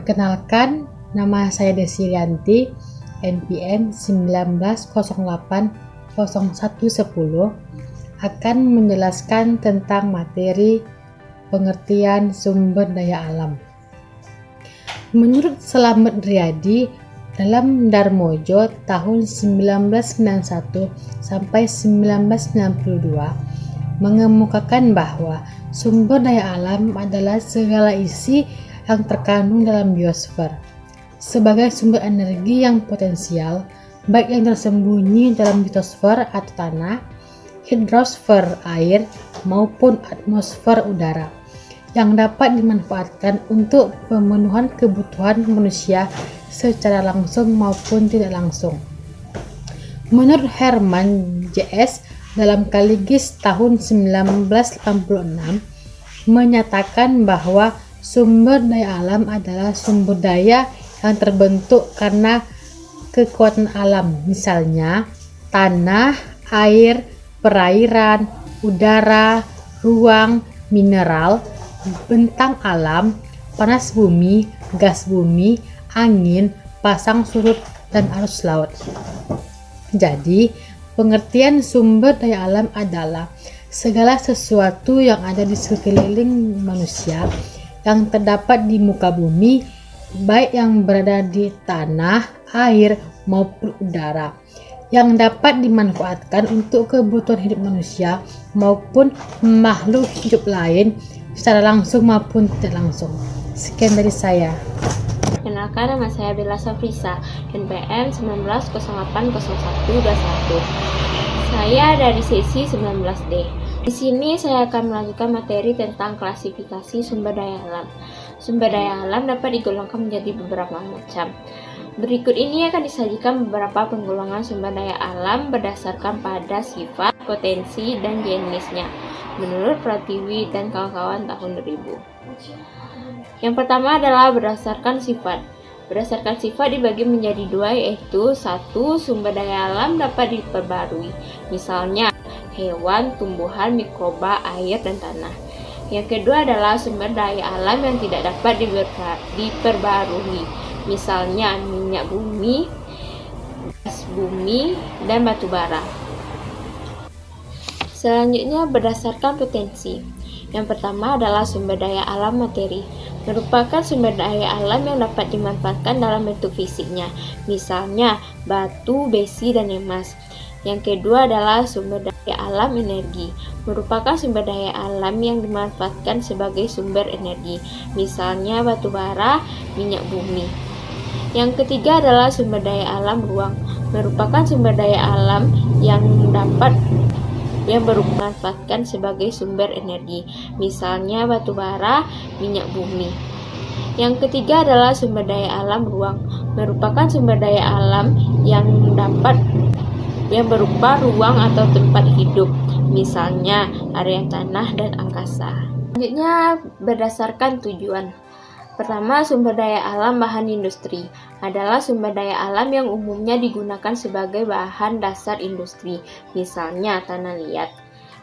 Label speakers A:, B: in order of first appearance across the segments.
A: Perkenalkan, nama saya Desi Rianti, NPM 19080110, akan menjelaskan tentang materi pengertian sumber daya alam. Menurut Slamet Riyadi, dalam Darmojo tahun 1991 sampai 1992 mengemukakan bahwa sumber daya alam adalah segala isi yang terkandung dalam biosfer sebagai sumber energi yang potensial, baik yang tersembunyi dalam litosfer atau tanah, hidrosfer air, maupun atmosfer udara, yang dapat dimanfaatkan untuk pemenuhan kebutuhan manusia secara langsung maupun tidak langsung. Menurut Hermann J.S. dalam Kaligis tahun 1986 menyatakan bahwa sumber daya alam adalah sumber daya yang terbentuk karena kekuatan alam, misalnya tanah, air, perairan, udara, ruang, mineral, bentang alam, panas bumi, gas bumi, angin, pasang surut, dan arus laut. Jadi, pengertian sumber daya alam adalah segala sesuatu yang ada di sekeliling manusia yang terdapat di muka bumi, baik yang berada di tanah, air, maupun udara, yang dapat dimanfaatkan untuk kebutuhan hidup manusia maupun makhluk hidup lain secara langsung maupun tidak langsung. Sekian dari saya.
B: Perkenalkan, nama saya Bella Safrisa, NPM 19080121. Saya dari sesi 19D. Di sini saya akan melanjutkan materi tentang klasifikasi sumber daya alam. Sumber daya alam dapat digolongkan menjadi beberapa macam. Berikut ini akan disajikan beberapa penggolongan sumber daya alam berdasarkan pada sifat, potensi, dan jenisnya menurut Pratiwi dan kawan-kawan tahun 2000. Yang pertama adalah berdasarkan sifat. Berdasarkan sifat dibagi menjadi dua, yaitu satu, sumber daya alam dapat diperbarui, misalnya hewan, tumbuhan, mikroba, air, dan tanah. Yang kedua adalah sumber daya alam yang tidak dapat diperbarui, misalnya minyak bumi, gas bumi, dan batu bara. Selanjutnya berdasarkan potensi. Yang pertama adalah sumber daya alam materi, merupakan sumber daya alam yang dapat dimanfaatkan dalam bentuk fisiknya, misalnya batu, besi, dan emas. Yang kedua adalah sumber daya alam energi, merupakan sumber daya alam yang dimanfaatkan sebagai sumber energi, misalnya batu bara, minyak bumi. Yang ketiga adalah sumber daya alam ruang, merupakan sumber daya alam yang bermanfaatkan sebagai sumber energi, misalnya batu bara, minyak bumi. Yang ketiga adalah sumber daya alam ruang, merupakan sumber daya alam yang berupa ruang atau tempat hidup, misalnya area tanah dan angkasa. Selanjutnya berdasarkan tujuan. Pertama, sumber daya alam bahan industri adalah sumber daya alam yang umumnya digunakan sebagai bahan dasar industri, misalnya tanah liat.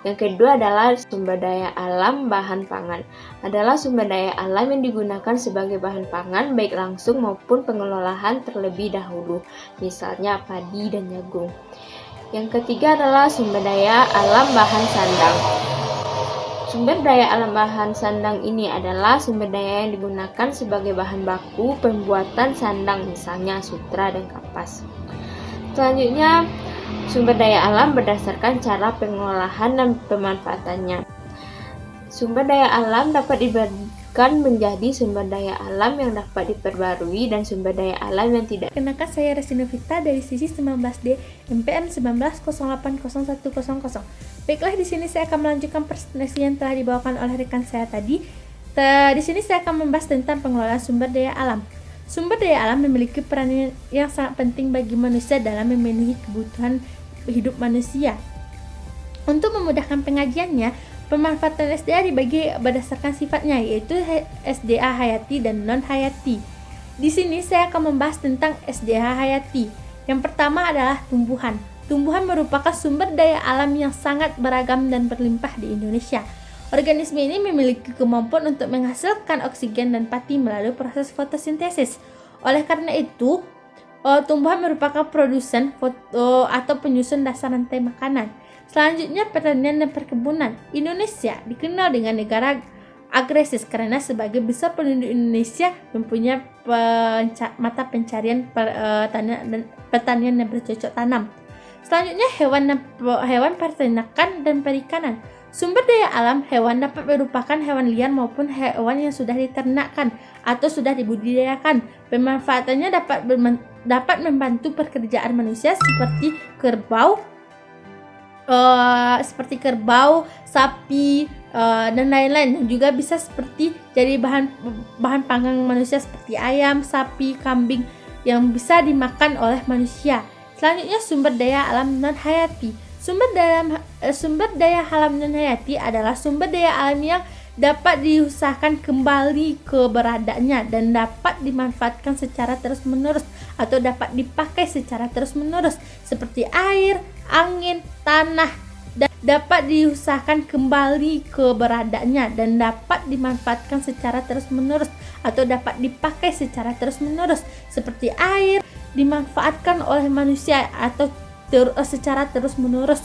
B: Yang kedua adalah sumber daya alam bahan pangan, adalah sumber daya alam yang digunakan sebagai bahan pangan baik langsung maupun pengelolaan terlebih dahulu, misalnya padi dan jagung. Yang ketiga adalah sumber daya alam bahan sandang. Sumber daya alam bahan sandang ini adalah sumber daya yang digunakan sebagai bahan baku pembuatan sandang, misalnya sutra dan kapas. Selanjutnya, sumber daya alam berdasarkan cara pengolahan dan pemanfaatannya. Sumber daya alam dapat dibagikan menjadi sumber daya alam yang dapat diperbarui dan sumber daya alam yang tidak.
C: Kenalkan, saya Resinovita dari sisi 19D MPN 19080110. Baiklah, di sini saya akan melanjutkan presentasi yang telah dibawakan oleh rekan saya tadi. Di sini saya akan membahas tentang pengelolaan sumber daya alam. Sumber daya alam memiliki peran yang sangat penting bagi manusia dalam memenuhi kebutuhan hidup manusia. Untuk memudahkan pengajiannya, pemanfaatan SDA dibagi berdasarkan sifatnya, yaitu SDA hayati dan non-hayati. Di sini saya akan membahas tentang SDA hayati. Yang pertama adalah tumbuhan. Tumbuhan merupakan sumber daya alam yang sangat beragam dan berlimpah di Indonesia. Organisme ini memiliki kemampuan untuk menghasilkan oksigen dan pati melalui proses fotosintesis. Oleh karena itu, tumbuhan merupakan produsen atau penyusun dasar rantai makanan. Selanjutnya, pertanian dan perkebunan. Indonesia dikenal dengan negara agresif karena sebagai besar penduduk Indonesia mempunyai mata pencarian pertanian dan bercocok tanam. Selanjutnya, hewan peternakan dan perikanan. Sumber daya alam hewan dapat merupakan hewan liar maupun hewan yang sudah diternakkan atau sudah dibudidayakan. Pemanfaatannya dapat membantu pekerjaan manusia seperti kerbau, sapi, dan lain-lain. Dan juga bisa seperti jadi bahan panggang manusia seperti ayam, sapi, kambing yang bisa dimakan oleh manusia. Selanjutnya, sumber daya alam non hayati. Sumber daya alam non hayati adalah sumber daya alam yang dapat diusahakan kembali keberadaannya dan dapat dimanfaatkan secara terus-menerus atau dapat dipakai secara terus-menerus seperti air, angin, tanah, dan dapat diusahakan kembali keberadaannya dan dapat dimanfaatkan secara terus-menerus atau dapat dipakai secara terus-menerus seperti air dimanfaatkan oleh manusia atau secara terus-menerus.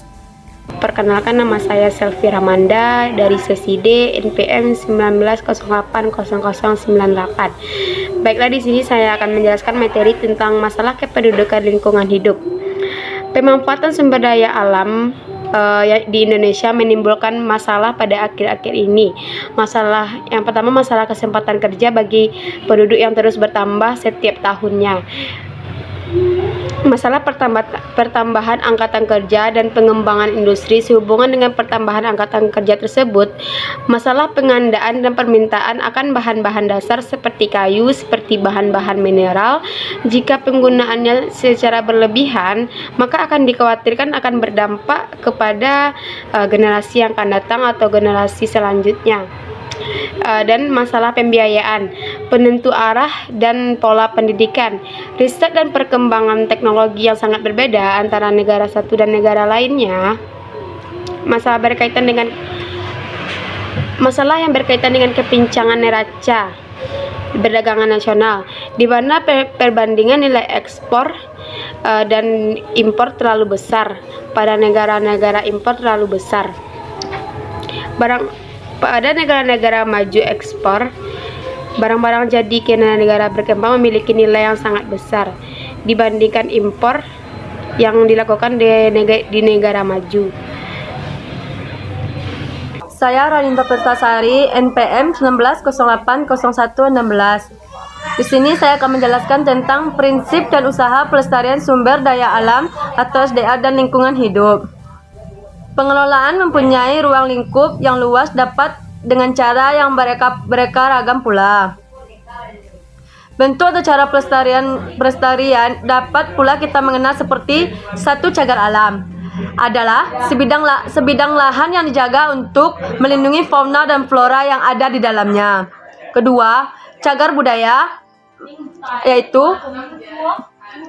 D: Perkenalkan, nama saya Selvi Ramanda dari sesi D NPM 19080098. Baiklah, di sini saya akan menjelaskan materi tentang masalah kependudukan lingkungan hidup. Pemanfaatan sumber daya alam di Indonesia menimbulkan masalah pada akhir-akhir ini. Masalah yang pertama, masalah kesempatan kerja bagi penduduk yang terus bertambah setiap tahunnya. Masalah pertambahan angkatan kerja dan pengembangan industri. Sehubungan dengan pertambahan angkatan kerja tersebut, masalah pengandaan dan permintaan akan bahan-bahan dasar seperti kayu, seperti bahan-bahan mineral. Jika penggunaannya secara berlebihan, maka akan dikhawatirkan akan berdampak kepada generasi yang akan datang atau generasi selanjutnya. Dan masalah pembiayaan, penentu arah dan pola pendidikan, riset dan perkembangan teknologi yang sangat berbeda antara negara satu dan negara lainnya. Masalah yang berkaitan dengan kepincangan neraca perdagangan nasional, di mana perbandingan nilai ekspor dan impor terlalu besar. Pada negara-negara impor terlalu besar. Pada negara-negara maju ekspor, barang-barang jadi ke negara berkembang memiliki nilai yang sangat besar dibandingkan impor yang dilakukan di negara maju.
E: Saya Ralinda Pertasari, NPM 19080116. Di sini saya akan menjelaskan tentang prinsip dan usaha pelestarian sumber daya alam atau SDA dan lingkungan hidup. Pengelolaan mempunyai ruang lingkup yang luas dapat dengan cara yang mereka ragam pula. Bentuk atau cara pelestarian dapat pula kita mengenal seperti satu, cagar alam adalah sebidang lahan yang dijaga untuk melindungi fauna dan flora yang ada di dalamnya. Kedua, cagar budaya, yaitu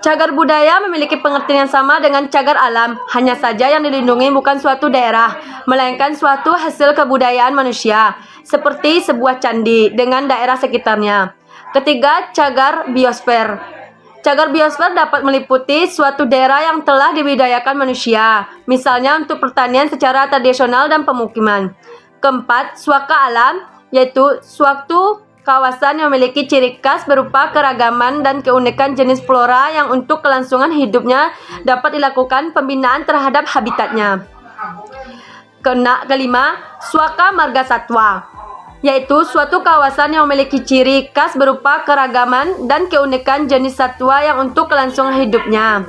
E: cagar budaya memiliki pengertian yang sama dengan cagar alam, hanya saja yang dilindungi bukan suatu daerah, melainkan suatu hasil kebudayaan manusia, seperti sebuah candi dengan daerah sekitarnya. Ketiga, cagar biosfer. Cagar biosfer dapat meliputi suatu daerah yang telah dibudidayakan manusia, misalnya untuk pertanian secara tradisional dan pemukiman. Keempat, suaka alam, yaitu suatu kawasan yang memiliki ciri khas berupa keragaman dan keunikan jenis flora yang untuk kelangsungan hidupnya dapat dilakukan pembinaan terhadap habitatnya. Kelima, suaka marga satwa, yaitu suatu kawasan yang memiliki ciri khas berupa keragaman dan keunikan jenis satwa yang untuk kelangsungan hidupnya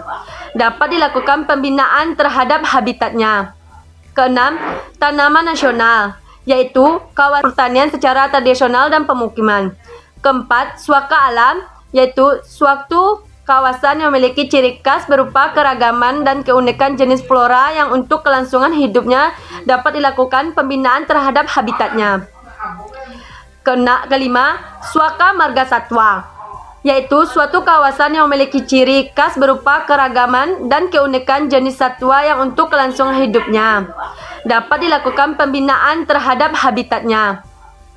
E: dapat dilakukan pembinaan terhadap habitatnya. Keenam, tanaman nasional, yaitu kawasan pertanian secara tradisional dan pemukiman. Keempat, suaka alam, yaitu suatu kawasan yang memiliki ciri khas berupa keragaman dan keunikan jenis flora yang untuk kelangsungan hidupnya dapat dilakukan pembinaan terhadap habitatnya. Kelima, suaka marga satwa, yaitu suatu kawasan yang memiliki ciri khas berupa keragaman dan keunikan jenis satwa yang untuk kelangsungan hidupnya dapat dilakukan pembinaan terhadap habitatnya.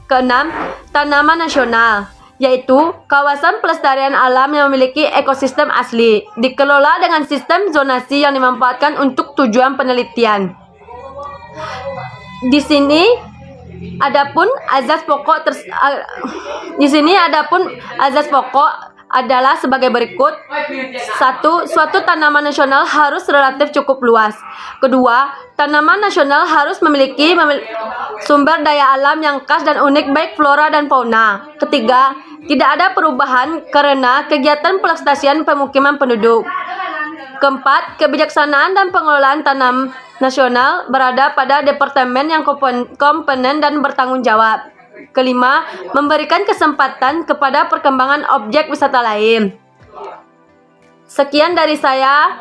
E: Keenam, tanaman nasional, yaitu kawasan pelestarian alam yang memiliki ekosistem asli, dikelola dengan sistem zonasi yang dimanfaatkan untuk tujuan penelitian. Di sini adapun azas pokok adalah sebagai berikut. 1. Suatu tanaman nasional harus relatif cukup luas. Kedua, tanaman nasional harus memiliki sumber daya alam yang khas dan unik baik flora dan fauna. Ketiga, tidak ada perubahan karena kegiatan pelestarian pemukiman penduduk. Keempat, kebijaksanaan dan pengelolaan tanam nasional berada pada departemen yang kompeten dan bertanggung jawab. Kelima, memberikan kesempatan kepada perkembangan objek wisata lain. Sekian dari saya.